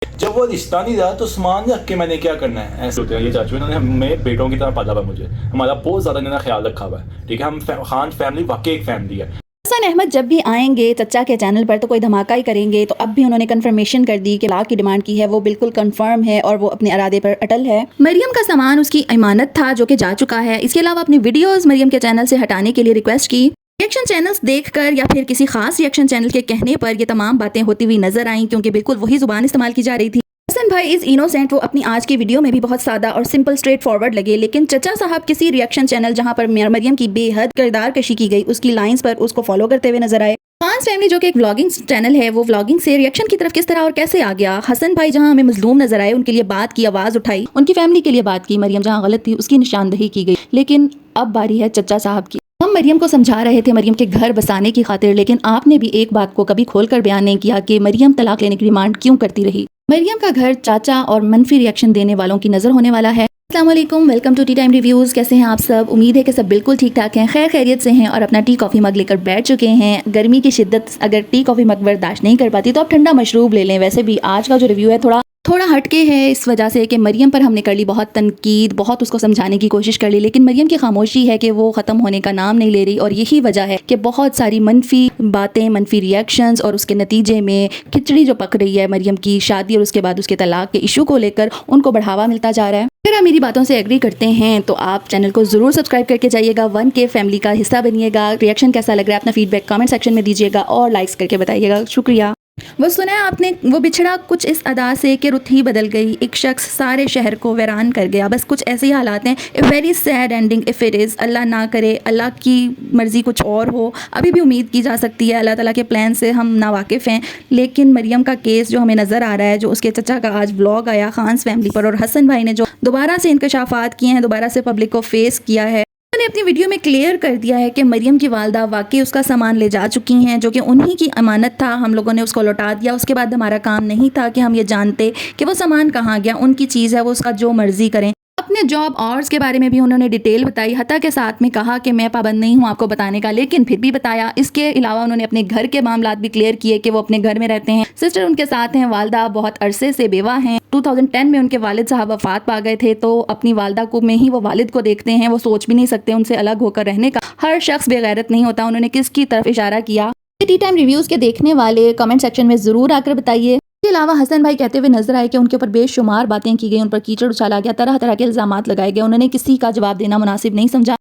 जब वो रिश्ता नहीं रहा तो सामान रख के मैंने क्या करना है, ऐसे होते हैं ये चाचू। इन्होंने हमें बेटों की तरह पाला हुआ, मुझे हमारा बहुत ज़्यादा इन्होंने ख्याल रखा हुआ है। ठीक है, हम खान फैमिली वाकई एक फैमिली है। हसन अहमद जब भी आएंगे चचा के चैनल पर तो कोई धमाका ही करेंगे। तो अब भी उन्होंने कंफर्मेशन कर दी कि लाख की डिमांड की है वो बिल्कुल कंफर्म है और वो अपने इरादे पर अटल है। मरियम का सामान उसकी इमानत था जो कि जा चुका है। इसके अलावा अपनी वीडियोस मरियम के चैनल से हटाने के लिए रिक्वेस्ट की। रिएक्शन चैनल्स देखकर या फिर किसी खास रिएक्शन चैनल के कहने पर ये तमाम बातें होती हुई नजर आई, क्योंकि बिल्कुल वही जुबान इस्तेमाल की जा रही थी। हसन भाई इज इनोसेंट, वो अपनी आज की वीडियो में भी बहुत सादा और सिंपल स्ट्रेट फॉरवर्ड लगे, लेकिन चचा साहब किसी रिएक्शन चैनल जहां पर मरियम की बेहद किरदार कशी की गई उसकी लाइंस पर उसको फॉलो करते हुए नजर आए। खान फैमिली जो कि एक व्लॉगिंग चैनल है, वो व्लॉगिंग से रिएक्शन की तरफ किस तरह और कैसे आ गया। हसन भाई जहां हमें मजलूम नजर आए उनके लिए बात की, आवाज उठाई, उनकी फैमिली के लिए बात की। मरियम जहां गलत थी उसकी निशानदही की गई। लेकिन अब बारी है चचा साहब की। हम मरियम को समझा रहे थे मरियम के घर बसाने की खातिर, लेकिन आपने भी एक बात को कभी खोलकर बयान नहीं किया कि मरियम तलाक लेने की डिमांड क्यों करती रही। मरियम का घर चाचा और मनफी रिएक्शन देने वालों की नजर होने वाला है। अस्सलाम वालेकुम, welcome to tea time reviews. कैसे हैं आप सब? उम्मीद है कि सब बिल्कुल ठीक ठाक हैं, खैर खैरियत से हैं और अपना टी कॉफ़ी मग लेकर बैठ चुके हैं। गर्मी की शिद्दत अगर टी कॉफ़ी मग बर्दाश्त नहीं कर पाती तो आप ठंडा मशरूब ले लें। वैसे भी आज का जो रिव्यू है थोड़ा हटके है इस वजह से कि मरियम पर हमने कर ली बहुत तनकीद, बहुत उसको समझाने की कोशिश कर ली, लेकिन मरियम की खामोशी है कि वो ख़त्म होने का नाम नहीं ले रही। और यही वजह है कि बहुत सारी मनफी बातें, मनफी रिएक्शंस और उसके नतीजे में खिचड़ी जो पक रही है मरियम की शादी और उसके बाद उसके तलाक के इशू को लेकर, उनको बढ़ावा मिलता जा रहा है। अगर आप मेरी बातों से एग्री करते हैं तो आप चैनल को ज़रूर सब्सक्राइब करके जाइएगा, 1K फैमिली का हिस्सा बनिएगा। रिएक्शन कैसा लग रहा है अपना फीडबैक कमेंट सेक्शन में दीजिएगा और लाइक्स करके बताइएगा। शुक्रिया। वो सुना है आपने, वो बिछड़ा कुछ इस अदा से कि रुत ही बदल गई, एक शख्स सारे शहर को वीरान कर गया। बस कुछ ऐसे ही हालात हैं। A very sad ending if it is. अल्लाह ना करे, अल्लाह की मर्ज़ी कुछ और हो। अभी भी उम्मीद की जा सकती है, अल्लाह ताला के प्लान से हम नावाकिफ़ हैं। लेकिन मरियम का केस जो हमें नज़र आ रहा है, जो उसके चचा का आज व्लॉग आया खान फैमिली पर, और हसन भाई ने जो दोबारा से इंकशाफात किए हैं, दोबारा से पब्लिक को फेस किया है, ने अपनी वीडियो में क्लियर कर दिया है कि मरियम की वालदा वाकई उसका सामान ले जा चुकी हैं जो कि उन्हीं की अमानत था। हम लोगों ने उसको लौटा दिया। उसके बाद हमारा काम नहीं था कि हम ये जानते कि वो सामान कहाँ गया। उनकी चीज़ है, वो उसका जो मर्जी करें। अपने जॉब आवर्स के बारे में भी उन्होंने डिटेल बताई, हत्ता के साथ में कहा कि मैं पाबंद नहीं हूँ आपको बताने का, लेकिन फिर भी बताया। इसके अलावा उन्होंने अपने घर के मामलात भी क्लियर किए कि वो अपने घर में रहते हैं, सिस्टर उनके साथ हैं, वालदा बहुत अरसे से बेवा हैं। 2010 में उनके वालिद साहब वफात पा गए थे, तो अपनी वालदा को में ही वो वालिद को देखते हैं। वो सोच भी नहीं सकते उनसे अलग होकर रहने का। हर शख्स बेगैरत नहीं होता। उन्होंने किसकी तरफ इशारा किया, टी टाइम रिव्यूज़ के देखने वाले कमेंट सेक्शन में ज़रूर आकर बताइए। इसके अलावा हसन भाई कहते हुए नजर आए कि उनके ऊपर बेशुमार बातें की गई, उन पर कीचड़ उछाला गया, तरह तरह के इल्जामात लगाए गए। उन्होंने किसी का जवाब देना मुनासिब नहीं समझा।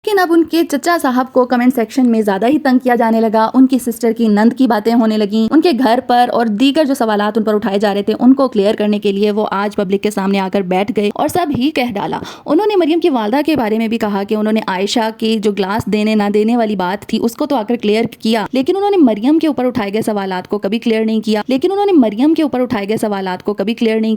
लेकिन अब उनके चचा साहब को कमेंट सेक्शन में ज़्यादा ही तंग किया जाने लगा। उनकी सिस्टर की नंद की बातें होने लगीं उनके घर पर, और दीगर जो सवालात उन पर उठाए जा रहे थे उनको क्लियर करने के लिए वो आज पब्लिक के सामने आकर बैठ गए और सब ही कह डाला। उन्होंने मरियम की वालदा के बारे में भी कहा कि उन्होंने आयशा की जो ग्लास देने ना देने वाली बात थी उसको तो आकर क्लियर किया, लेकिन उन्होंने मरियम के ऊपर उठाए गए सवालात को कभी क्लियर नहीं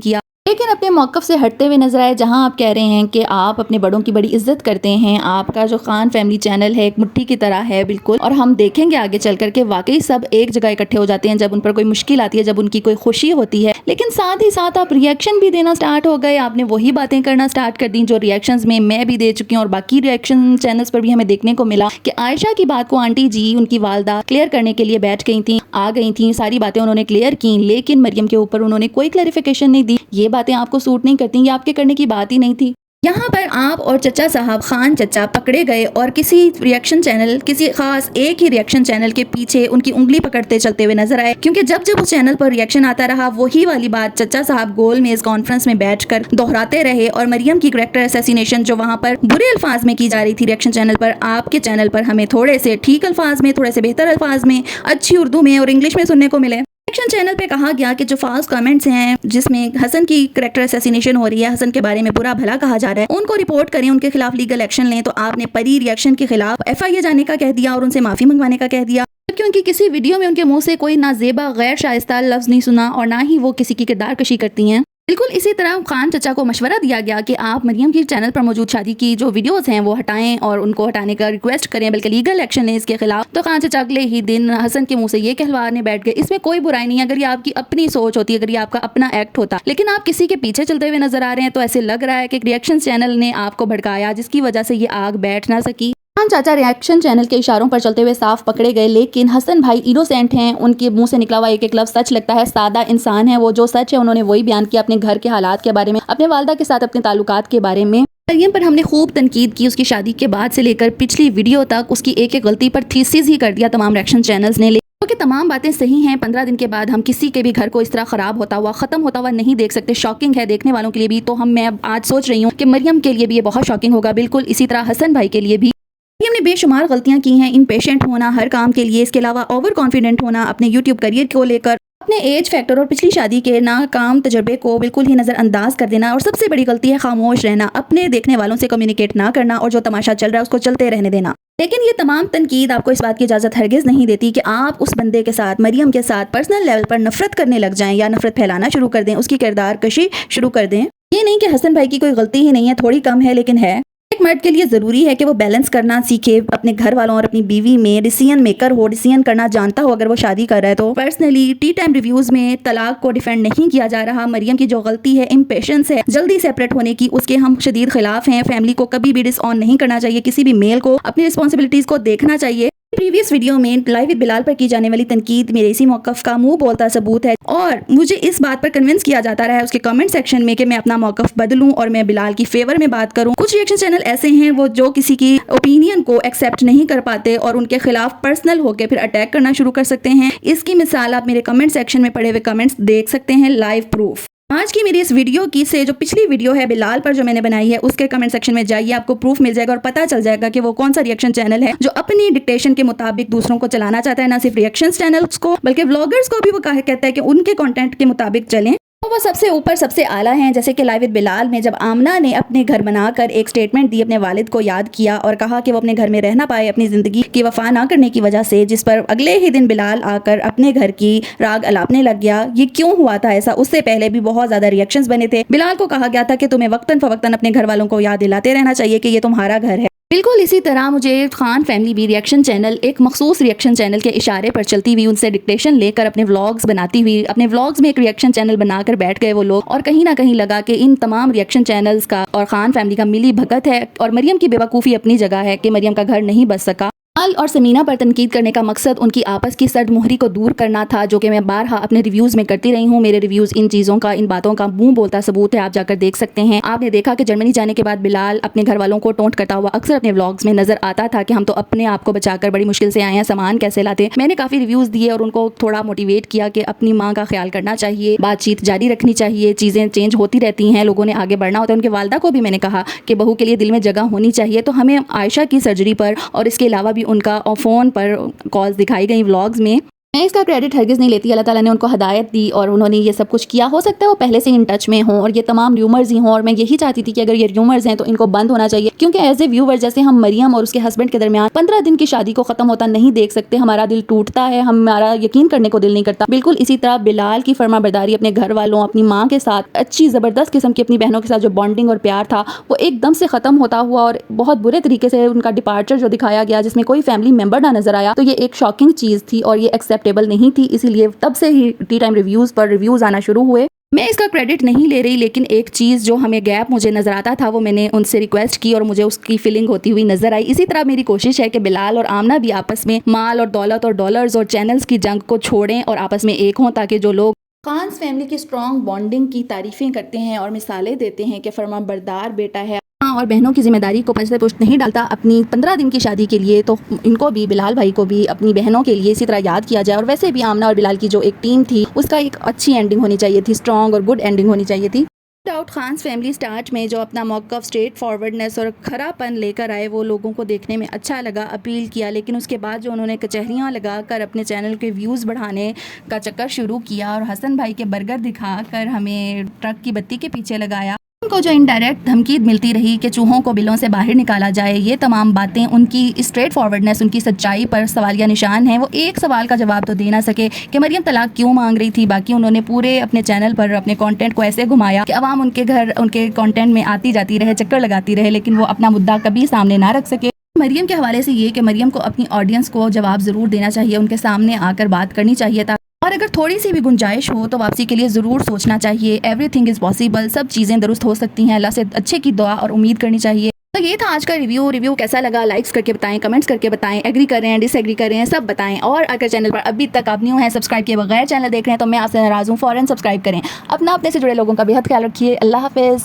किया। लेकिन अपने मौक़िफ़ से हटते हुए नजर आए, जहां आप कह रहे हैं कि आप अपने बड़ों की बड़ी इज्जत करते हैं। आपका जो खान फैमिली चैनल है एक मुट्ठी की तरह है बिल्कुल, और हम देखेंगे आगे चल कर के वाकई सब एक जगह इकट्ठे हो जाते हैं जब उन पर कोई मुश्किल आती है, जब उनकी कोई खुशी होती है। लेकिन साथ ही साथ आप रिएक्शन भी देना स्टार्ट हो गए। आपने वही बातें करना स्टार्ट कर दी जो रिएक्शंस में मैं भी दे चुकी हूँ और बाकी रिएक्शन चैनल्स पर भी हमें देखने को मिला कि आयशा की बात को आंटी जी, उनकी वालदा, क्लियर करने के लिए बैठ गई थी, आ गई थी, सारी बातें उन्होंने क्लियर की, लेकिन मरियम के ऊपर उन्होंने कोई क्लैरिफिकेशन नहीं दी। ये बातें आपको सूट नहीं करती, ये आपके करने की बात ही नहीं थी। यहाँ पर आप और चचा साहब खान चचा पकड़े गए और किसी रिएक्शन चैनल, किसी खास एक ही रिएक्शन चैनल के पीछे उनकी उंगली पकड़ते चलते हुए नजर आए, क्योंकि जब जब उस चैनल पर रिएक्शन आता रहा वही वाली बात चचा साहब गोल मेज कॉन्फ्रेंस में बैठकर दोहराते रहे। और मरियम की कैरेक्टर असैसिनेशन जो वहाँ पर बुरे अल्फाज में की जा रही थी रिएक्शन चैनल पर, आपके चैनल पर हमें थोड़े से ठीक अल्फाज में, थोड़े से बेहतर अल्फाज में, अच्छी उर्दू में और इंग्लिश में सुनने को मिले। रिएक्शन चैनल पे कहा गया कि जो फॉल्स कमेंट्स हैं जिसमें हसन की कैरेक्टर असैसिनेशन हो रही है, हसन के बारे में बुरा भला कहा जा रहा है, उनको रिपोर्ट करें, उनके खिलाफ लीगल एक्शन लें। तो आपने परी रिएक्शन के खिलाफ FIA जाने का कह दिया और उनसे माफ़ी मंगवाने का कह दिया, जबकि उनकी किसी वीडियो में उनके मुंह से कोई ना ज़ेबा गैर शाइस्ता लफ्ज़ नहीं सुना और ना ही वो किसी की किरदार कशी करती हैं। बिल्कुल इसी तरह खान चचा को मशवरा दिया गया कि आप मरियम की चैनल पर मौजूद शादी की जो वीडियोस हैं वो हटाएं और उनको हटाने का रिक्वेस्ट करें, बल्कि लीगल एक्शन लें इसके खिलाफ। तो खान चचा अगले ही दिन हसन के मुंह से ये कहलवाने बैठ गए। इसमें कोई बुराई नहीं है अगर ये आपकी अपनी सोच होती, अगर ये आपका अपना एक्ट होता, लेकिन आप किसी के पीछे चलते हुए नजर आ रहे हैं। तो ऐसे लग रहा है कि रिएक्शन चैनल ने आपको भड़काया जिसकी वजह से ये आग बैठ ना सकी। खान चाचा रिएक्शन चैनल के इशारों पर चलते हुए साफ पकड़े गए, लेकिन हसन भाई इनोसेंट हैं। उनके मुंह से निकला हुआ एक एक लफ्ज सच लगता है। सादा इंसान है वो, जो सच है उन्होंने वही बयान किया अपने घर के हालात के बारे में, अपने वालदा के साथ अपने ताल्लुकात के बारे में। मरियम पर हमने खूब तनकीद की, उसकी शादी के बाद से लेकर पिछली वीडियो तक उसकी एक एक गलती पर थीसिस ही कर दिया तमाम रिएक्शन चैनल्स ने। क्योंकि तमाम बातें सही हैं। 15 दिन के बाद हम किसी के भी घर को इस तरह खराब होता हुआ, खत्म होता हुआ नहीं देख सकते। शॉकिंग है देखने वालों के लिए भी। तो मैं आज सोच रही हूँ कि मरियम के लिए भी ये बहुत शॉकिंग होगा, बिल्कुल इसी तरह हसन भाई के लिए भी। मरियम ने बेशुमार गलतियां की हैं, इम्पेशेंट होना हर काम के लिए, इसके अलावा ओवर कॉन्फिडेंट होना अपने यूट्यूब करियर को लेकर, अपने एज फैक्टर और पिछली शादी के नाकाम तजर्बे को बिल्कुल ही नज़रअंदाज कर देना, और सबसे बड़ी गलती है खामोश रहना, अपने देखने वालों से कम्युनिकेट ना करना और जो तमाशा चल रहा है उसको चलते रहने देना। लेकिन ये तमाम तनकीद आपको इस बात की इजाज़त हरगिज़ नहीं देती कि आप उस बंदे के साथ, मरियम के साथ पर्सनल लेवल पर नफरत करने लग जाएं या नफरत फैलाना शुरू कर दें, उसकी किरदार कशी शुरू कर दें। ये नहीं कि हसन भाई की कोई गलती ही नहीं है, थोड़ी कम है, लेकिन है। एक मर्द के लिए ज़रूरी है कि वो बैलेंस करना सीखे, अपने घर वालों और अपनी बीवी में डिसीजन मेकर हो, डिसीजन करना जानता हो अगर वो शादी कर रहा है तो। पर्सनली टी टाइम रिव्यूज़ में तलाक को डिफेंड नहीं किया जा रहा। मरियम की जो गलती है, इम्पेशेंस है, जल्दी सेपरेट होने की, उसके हम शदीद खिलाफ हैं। फैमिली को कभी भी डिसऑन नहीं करना चाहिए, किसी भी मेल को अपनी रिस्पॉन्सिबिलिटीज़ को देखना चाहिए। प्रीवियस वीडियो में लाइव विद बिलाल पर की जाने वाली तनकीद मेरे इसी मौक़िफ़ का मुंह बोलता सबूत है, और मुझे इस बात पर कन्विंस किया जाता रहा है उसके कमेंट सेक्शन में कि मैं अपना मौक़िफ़ बदलूं और मैं बिलाल की फेवर में बात करूं। कुछ रिएक्शन चैनल ऐसे हैं वो जो किसी की ओपिनियन को एक्सेप्ट नहीं कर पाते और उनके खिलाफ पर्सनल होकर फिर अटैक करना शुरू कर सकते हैं। इसकी मिसाल आप मेरे कमेंट सेक्शन में पड़े हुए कमेंट्स देख सकते हैं, लाइव प्रूफ। आज की मेरी इस वीडियो की से जो पिछली वीडियो है बिलाल पर जो मैंने बनाई है, उसके कमेंट सेक्शन में जाइए, आपको प्रूफ मिल जाएगा और पता चल जाएगा कि वो कौन सा रिएक्शन चैनल है जो अपनी डिक्टेशन के मुताबिक दूसरों को चलाना चाहता है। ना सिर्फ रिएक्शन चैनल्स को बल्कि व्लॉगर्स को भी वो कहता है कि उनके कंटेंट के मुताबिक चलें। तो वो सबसे ऊपर सबसे आला हैं। जैसे कि लाइव विद बिलाल में जब आमना ने अपने घर बनाकर एक स्टेटमेंट दी, अपने वालिद को याद किया और कहा कि वो अपने घर में रह ना पाए अपनी ज़िंदगी की वफा ना करने की वजह से, जिस पर अगले ही दिन बिलाल आकर अपने घर की राग अलापने लग गया। ये क्यों हुआ था ऐसा? उससे पहले भी बहुत ज़्यादा रिएक्शंस बने थे। बिलाल को कहा गया था कि तुम्हें वक्तन फवक्तन अपने घर वालों को याद दिलाते रहना चाहिए कि ये तुम्हारा घर है। बिल्कुल इसी तरह मुझे खान फैमिली भी रिएक्शन चैनल, एक मखसूस रिएक्शन चैनल के इशारे पर चलती हुई, उनसे डिक्टेशन लेकर अपने व्लॉग्स बनाती हुई, अपने व्लॉग्स में एक रिएक्शन चैनल बनाकर बैठ गए वो लोग, और कहीं ना कहीं लगा कि इन तमाम रिएक्शन चैनल्स का और खान फैमिली का मिली भगत है, और मरियम की बेवकूफ़ी अपनी जगह है कि मरियम का घर नहीं बच सका। बिलाल और समीना पर तनकीद करने का मकसद उनकी आपस की सर्द मुहरी को दूर करना था, जो कि मैं बारहा अपने रिव्यूज़ में करती रही हूँ। मेरे रिव्यूज़ इन चीज़ों का, इन बातों का मुंह बोलता सबूत है, आप जाकर देख सकते हैं। आपने देखा कि जर्मनी जाने के बाद बिलाल अपने घर वालों को टोंट करता हुआ अक्सर अपने व्लॉग्स में नजर आता था कि हम तो अपने आप को बचाकर बड़ी मुश्किल से आए हैं, सामान कैसे लाते। मैंने काफ़ी रिव्यूज़ दिए और उनको थोड़ा मोटिवेट किया कि अपनी माँ का ख्याल करना चाहिए, बातचीत जारी रखनी चाहिए, चीज़ें चेंज होती रहती हैं, लोगों ने आगे बढ़ना होता है। उनके वालदा को भी मैंने कहा कि बहू के लिए दिल में जगह होनी चाहिए। तो हमें आयशा की सर्जरी पर और इसके अलावा भी उनका फ़ोन पर कॉल्स दिखाई गई व्लॉग्स में। मैं इसका क्रेडिट हरगिज़ नहीं लेती, अल्लाह ताला ने उनको हदायत दी और उन्होंने ये सब कुछ किया। हो सकता है वो पहले से इन टच में हों और ये तमाम र्यूमर्स ही हों, और मैं यही चाहती थी कि अगर ये र्यूमर्स हैं तो इनको बंद होना चाहिए, क्योंकि एज ए व्यूवर जैसे हम मरियम और उसके हस्बैंड के दरमियान 15 दिन की शादी को ख़त्म होता नहीं देख सकते, हमारा दिल टूटता है, हमारा यकीन करने को दिल नहीं करता। बिल्कुल इसी तरह बिलाल की फर्माबरदारी अपने घर वालों, अपनी माँ के साथ, अच्छी ज़बरदस्त किस्म की अपनी बहनों के साथ जो बॉन्डिंग और प्यार था वो एकदम से ख़त्म होता हुआ और बहुत बुरे तरीके से उनका डिपार्चर जो दिखाया गया, जिसमें कोई फैमिली मेम्बर ना नजर आया, तो ये एक शॉकिंग चीज़ थी और ये एक्सेप्टेबल नहीं थी। इसीलिए तब से ही टी टाइम रिव्यूज़ पर रिव्यूज़ आना शुरू हुए। मैं इसका क्रेडिट नहीं ले रही, लेकिन एक चीज़ जो हमें गैप मुझे नज़र आता था वो मैंने उनसे रिक्वेस्ट की और मुझे उसकी फीलिंग होती हुई नज़र आई। इसी तरह मेरी कोशिश है कि बिलाल और आमना भी आपस में माल और दौलत और डॉलर्स और चैनल्स की जंग को छोड़ें और आपस में एक हों, ताकि जो लोग खान्स फैमिली की स्ट्रॉन्ग बॉन्डिंग की तारीफ़ें करते हैं और मिसालें देते हैं कि फरमाबरदार बेटा है और बहनों की जिम्मेदारी को पंच से पुष्ट नहीं डालता अपनी 15 दिन की शादी के लिए, तो इनको भी, बिलाल भाई को भी अपनी बहनों के लिए इसी तरह याद किया जाए। और वैसे भी आमना और बिलाल की जो एक टीम थी उसका एक अच्छी एंडिंग होनी चाहिए थी, स्ट्रॉन्ग और गुड एंडिंग होनी चाहिए थी। डाउट खान्स फैमिली स्टार्ट में जो अपना मौक़िफ़ स्ट्रेट फॉरवर्डनेस और खरापन लेकर आए वो लोगों को देखने में अच्छा लगा, अपील किया, लेकिन उसके बाद जो उन्होंने कचहरियाँ लगाकर अपने चैनल के व्यूज़ बढ़ाने का चक्कर शुरू किया और हसन भाई के बर्गर दिखाकर हमें ट्रक की बत्ती के पीछे लगाया, उनको जो इनडायरेक्ट धमकी मिलती रही कि चूहों को बिलों से बाहर निकाला जाए, ये तमाम बातें उनकी स्ट्रेट फॉरवर्डनेस, उनकी सच्चाई पर सवालिया निशान है। वो एक सवाल का जवाब तो दे ना सके कि मरियम तलाक क्यों मांग रही थी। बाकी उन्होंने पूरे अपने चैनल पर अपने कंटेंट को ऐसे घुमाया कि अवाम उनके घर, उनके कंटेंट में आती जाती रहे, चक्कर लगाती रहे, लेकिन वो अपना मुद्दा कभी सामने ना रख सके। मरियम के हवाले से ये कि मरियम को अपनी ऑडियंस को जवाब ज़रूर देना चाहिए, उनके सामने आकर बात करनी चाहिए था, और अगर थोड़ी सी भी गुंजाइश हो तो वापसी के लिए ज़रूर सोचना चाहिए। एवरीथिंग इज़ पॉसिबल, सब चीज़ें दुरुस्त हो सकती हैं। अल्लाह से अच्छे की दुआ और उम्मीद करनी चाहिए। तो ये था आज का रिव्यू कैसा लगा लाइक्स करके बताएं, कमेंट्स करके बताएं, एग्री कर रहे हैं डिसएग्री कर रहे हैं सब बताएं। और अगर चैनल पर अभी तक आप न्यू हैं, सब्सक्राइब किए बगैर चैनल देख रहे हैं तो मैं आपसे नाराज़ हूँ, फ़ौरन सब्सक्राइब करें। अपने से जुड़े लोगों का बेहद ख्याल रखिए। अल्लाह हाफिज़।